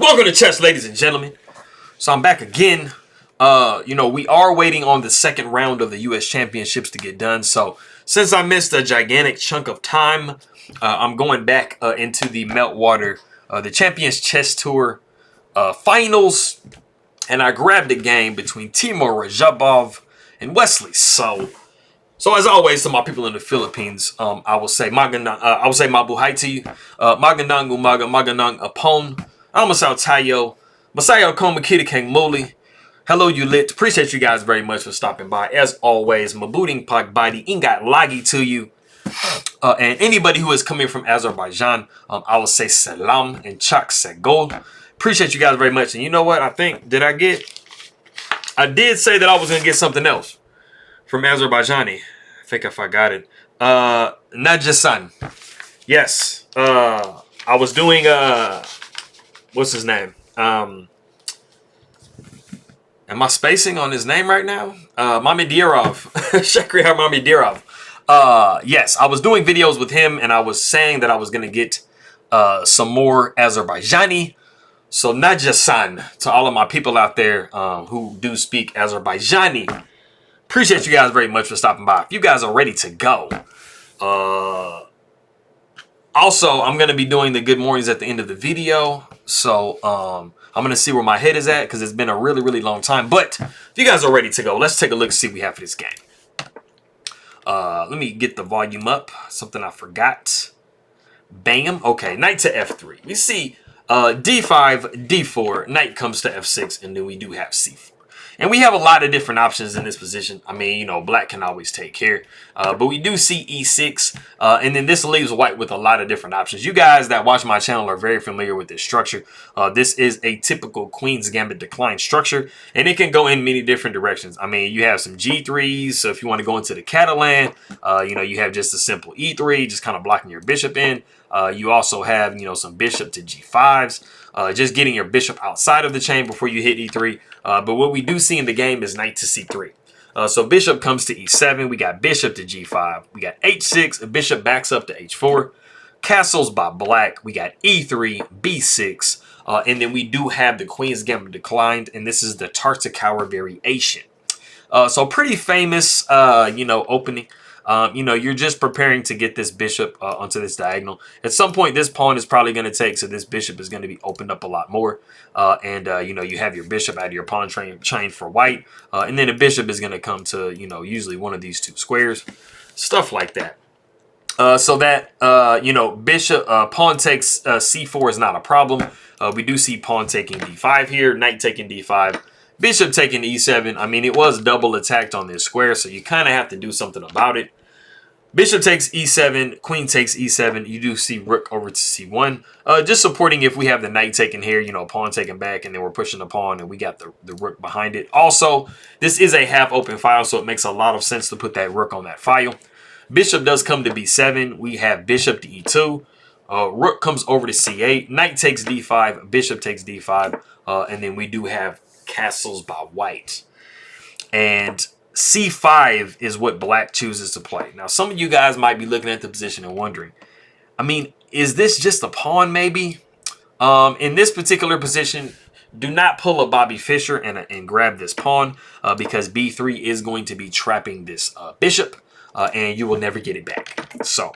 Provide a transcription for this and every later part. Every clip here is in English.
Welcome to chess, ladies and gentlemen. So I'm back again. We are waiting on the second round of the U.S. Championships to get done. So since I missed a gigantic chunk of time, I'm going back into the Meltwater, the Champions Chess Tour finals. And I grabbed a game between Teimour Radjabov and Wesley. So as always, to my people in the Philippines, I will say mabuhay to you. Magandang umaga, magandang apon. Amasaw tayo. Masayo komakita kang muli. Hello, you lit. Appreciate you guys very much for stopping by. As always, mabuting pagbadi ingat lagi to you. And anybody who is coming from Azerbaijan, I will say salam and chak segol. Appreciate you guys very much. And you know what? I did say that I was going to get something else from Azerbaijani. I think if I got it. Najasan. Yes. I was doing, what's his name? Am I spacing on his name right now? Mamidirov. Shakriar Mamidirov. Yes, I was doing videos with him and I was saying that I was going to get some more Azerbaijani. So Najasan, to all of my people out there who do speak Azerbaijani, appreciate you guys very much for stopping by. If you guys are ready to go. Also, I'm going to be doing the good mornings at the end of the video. So I'm going to see where my head is at because it's been a really, really long time. But if you guys are ready to go, let's take a look and see what we have for this game. Let me get the volume up. Something I forgot. Bam. Okay, knight to f3. We see d5, d4, knight comes to f6, and then we do have c4. And we have a lot of different options in this position. I mean, black can always take care. But we do see e6. And then this leaves white with a lot of different options. You guys that watch my channel are very familiar with this structure. This is a typical Queen's Gambit decline structure. And it can go in many different directions. I mean, you have some g3s. So if you want to go into the Catalan, you have just a simple e3, just kind of blocking your bishop in. You also have, some bishop to g5s. Just getting your bishop outside of the chain before you hit e3. But what we do see in the game is knight to c3. So bishop comes to e7. We got bishop to g5. We got h6. A bishop backs up to h4. Castles by black. We got e3, b6. And then we do have the Queen's Gambit declined. And this is the Tartakower variation. So pretty famous, opening. You're just preparing to get this bishop onto this diagonal. At some point, this pawn is probably going to take, so this bishop is going to be opened up a lot more. You have your bishop out of your pawn chain for white. And then a bishop is going to come to, usually one of these two squares. Stuff like that. Bishop, pawn takes c4 is not a problem. We do see pawn taking d5 here, knight taking d5. Bishop taking e7. I mean, it was double attacked on this square, so you kind of have to do something about it. Bishop takes e7, queen takes e7. You do see rook over to c1. Just supporting if we have the knight taken here, pawn taken back, and then we're pushing the pawn, and we got the rook behind it. Also, this is a half-open file, so it makes a lot of sense to put that rook on that file. Bishop does come to b7. We have bishop to e2. Rook comes over to c8. Knight takes d5. Bishop takes d5. And then we do have castles by white. And c5 is what black chooses to play. Now, some of you guys might be looking at the position and wondering, I mean, is this just a pawn maybe? In this particular position, do not pull a Bobby Fischer and grab this pawn because b3 is going to be trapping this bishop and you will never get it back. So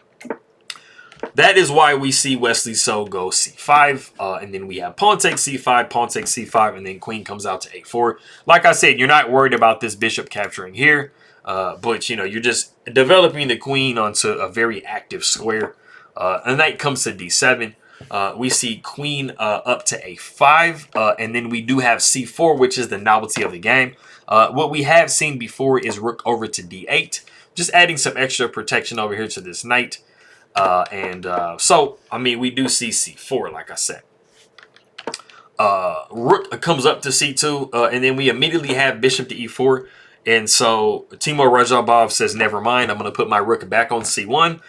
that is why we see Wesley So go c5, and then we have pawn takes c5, pawn takes c5, and then queen comes out to a4. Like I said, you're not worried about this bishop capturing here, but you're just developing the queen onto a very active square. A knight comes to d7. We see queen up to a5, and then we do have c4, which is the novelty of the game. What we have seen before is rook over to d8, just adding some extra protection over here to this knight. We do see c4, like I said. Rook comes up to c2, and then we immediately have bishop to e4. And so Teimour Radjabov says, never mind, I'm going to put my rook back on c1.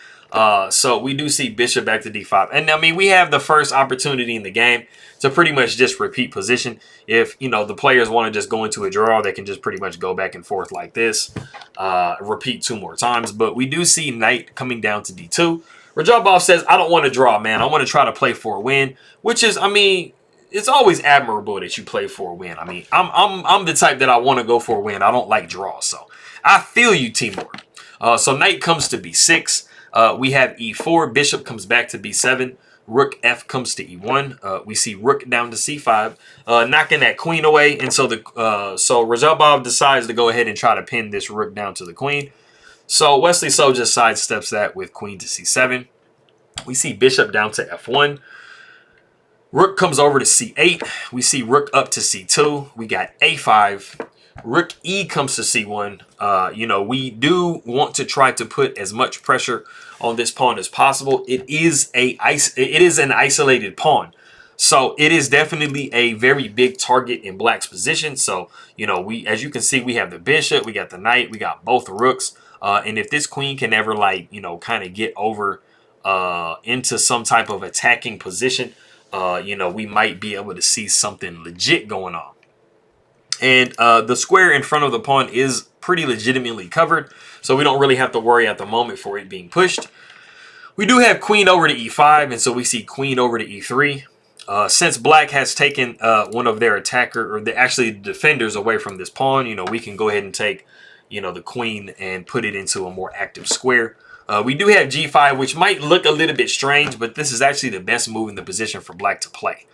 So we do see bishop back to d5. And I mean, we have the first opportunity in the game to pretty much just repeat position. If, the players want to just go into a draw, they can just pretty much go back and forth like this. Repeat 2 more times. But we do see knight coming down to d2. Radjabov says, I don't want to draw, man. I want to try to play for a win. Which is, I mean, it's always admirable that you play for a win. I mean, I'm the type that I want to go for a win. I don't like draws, so I feel you, Teimour. So knight comes to b6. We have e4. Bishop comes back to b7. Rook f comes to e1. We see rook down to c5, knocking that queen away. And so so Radjabov decides to go ahead and try to pin this rook down to the queen. So Wesley just sidesteps that with queen to c7. We see bishop down to f1. Rook comes over to c8. We see rook up to c2. We got a5. Rook e comes to c1. You know, we do want to try to put as much pressure on this pawn as possible. It is an isolated pawn, so it is definitely a very big target in black's position. So, you know, as you can see, we have the bishop, we got the knight, we got both rooks, and if this queen can ever, like, you know, kind of get over into some type of attacking position, you know, we might be able to see something legit going on. And the square in front of the pawn is pretty legitimately covered, so we don't really have to worry at the moment for it being pushed. We do have queen over to e5, and so we see queen over to e3. Since black has taken one of their attacker, or actually the defenders, away from this pawn, you know, we can go ahead and take, you know, the queen and put it into a more active square. We do have g5, which might look a little bit strange, but this is actually the best move in the position for black to play.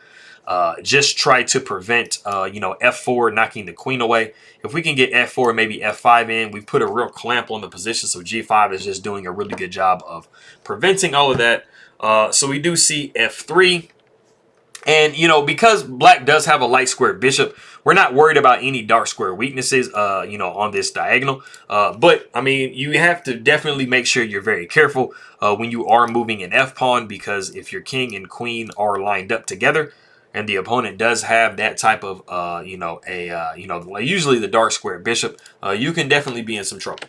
Just try to prevent, you know, f4 knocking the queen away. If we can get f4, maybe f5 in, we put a real clamp on the position. So g5 is just doing a really good job of preventing all of that. So we do see f3. And, you know, because black does have a light square bishop, we're not worried about any dark square weaknesses, you know, on this diagonal. But, I mean, you have to definitely make sure you're very careful when you are moving an f-pawn, because if your king and queen are lined up together, and the opponent does have that type of, you know, usually the dark square bishop, you can definitely be in some trouble.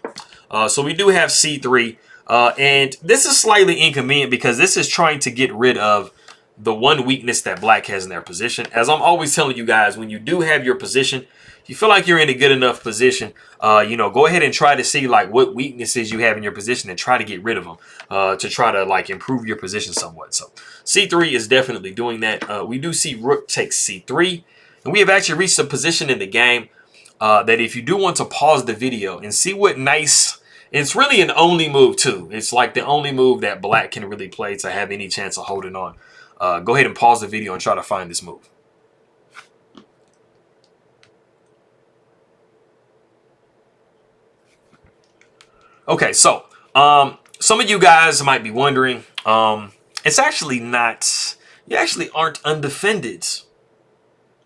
So we do have c3, and this is slightly inconvenient because this is trying to get rid of the one weakness that black has in their position. As I'm always telling you guys, when you do have your position, you feel like you're in a good enough position, you know, go ahead and try to see like what weaknesses you have in your position and try to get rid of them to try to like improve your position somewhat. So c3 is definitely doing that. We do see rook takes c3, and we have actually reached a position in the game that if you do want to pause the video and see what nice, it's really an only move too. It's like the only move that black can really play to have any chance of holding on. Go ahead and pause the video and try to find this move. Okay, so some of you guys might be wondering, it's actually not, you actually aren't undefended.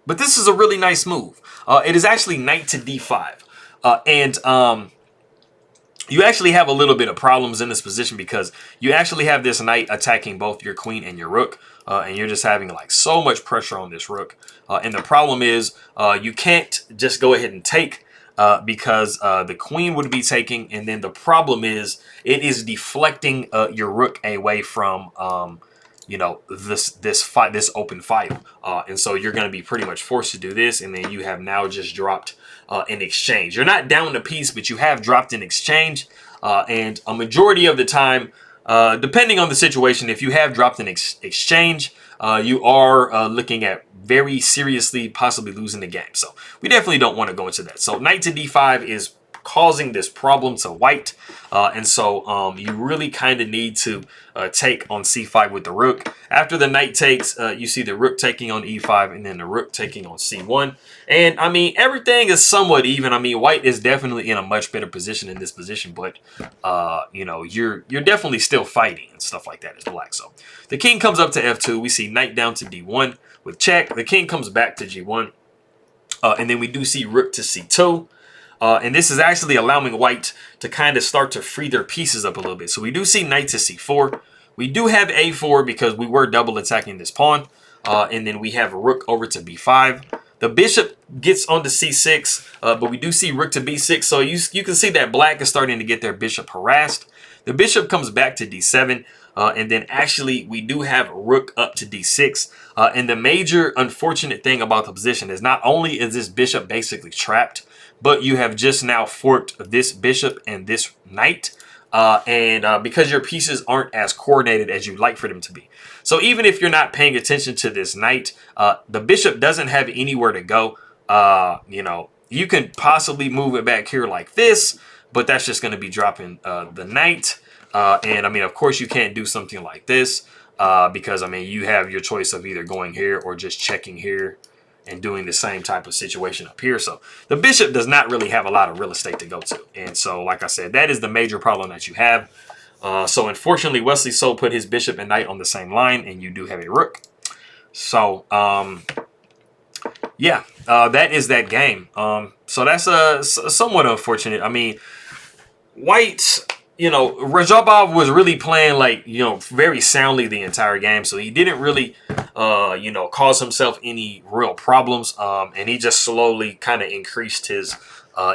But this is a really nice move. It is actually knight to d5. And you actually have a little bit of problems in this position because you actually have this knight attacking both your queen and your rook. And you're just having like so much pressure on this rook. And the problem is you can't just go ahead and take because the queen would be taking. And then the problem is it is deflecting your rook away from, you know, this open file. And so you're going to be pretty much forced to do this. And then you have now just dropped an exchange. You're not down a piece, but you have dropped an exchange. And a majority of the time, depending on the situation, if you have dropped an exchange, you are looking at very seriously possibly losing the game. So we definitely don't want to go into that. So knight to d5 is causing this problem to white. And so you really kind of need to take on c5 with the rook. After the knight takes, you see the rook taking on e5 and then the rook taking on c1. And I mean, everything is somewhat even. I mean, white is definitely in a much better position in this position, but you know, you're definitely still fighting and stuff like that as black. So the king comes up to f2. We see knight down to d1 with check. The king comes back to g1. And then we do see rook to c2. And this is actually allowing white to kind of start to free their pieces up a little bit. So we do see knight to c4. We do have a4 because we were double attacking this pawn. And then we have rook over to b5. The bishop gets onto c6, but we do see rook to b6. So you can see that black is starting to get their bishop harassed. The bishop comes back to d7. And then actually we do have rook up to d6. And the major unfortunate thing about the position is not only is this bishop basically trapped, but you have just now forked this bishop and this knight. because your pieces aren't as coordinated as you'd like for them to be. So even if you're not paying attention to this knight, the bishop doesn't have anywhere to go. You know, you can possibly move it back here like this, but that's just going to be dropping the knight. And I mean, of course, you can't do something like this because, I mean, you have your choice of either going here or just checking here and doing the same type of situation up here. So the bishop does not really have a lot of real estate to go to. And so, like I said, that is the major problem that you have. So unfortunately, Wesley So put his bishop and knight on the same line, and you do have a rook. So, yeah, that is that game. So that's somewhat unfortunate. I mean, white, you know, Radjabov was really playing like, you know, very soundly the entire game. So he didn't really, you know, cause himself any real problems. And he just slowly kind of increased his,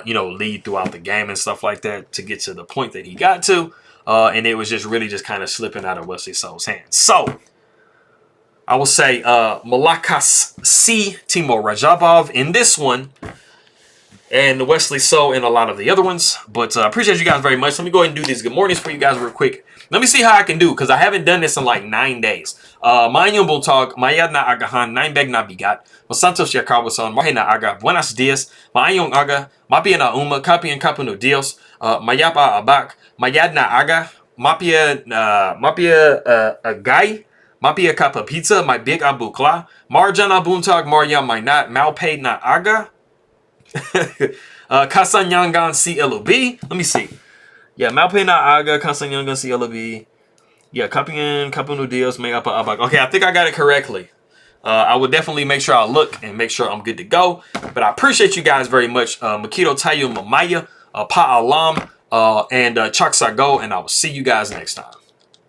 you know, lead throughout the game and stuff like that to get to the point that he got to. And it was just really just kind of slipping out of Wesley So's hands. So I will say Malakas C, Teimour Radjabov in this one, and Wesley So in a lot of the other ones. But I appreciate you guys very much. Let me go ahead and do these good mornings for you guys real quick. Let me see how I can do, because I haven't done this in like 9 days. Maayong buntag, mayad na agahan, 9 beg na bigat. Masantos Yakawasan, mahe na aga, buenos dias, maayong aga, mapia na uma, kapi and kapuno dios, mayapa abak, mayad na aga, mapia agay, mapia kapa pizza, my big abukla, marjana buntag, marya my not, malpaid na aga, Kasanyangan CLOB. Let me see. Yeah, Malpena Aga, Kasanyangan CLOB. Yeah, Kapian, Kapunu Dios, Mayapa Abak. Okay, I think I got it correctly. I will definitely make sure I look and make sure I'm good to go. But I appreciate you guys very much. Makito Tayo Mamaya, Pa Alam, and Chaksa Go, and I will see you guys next time.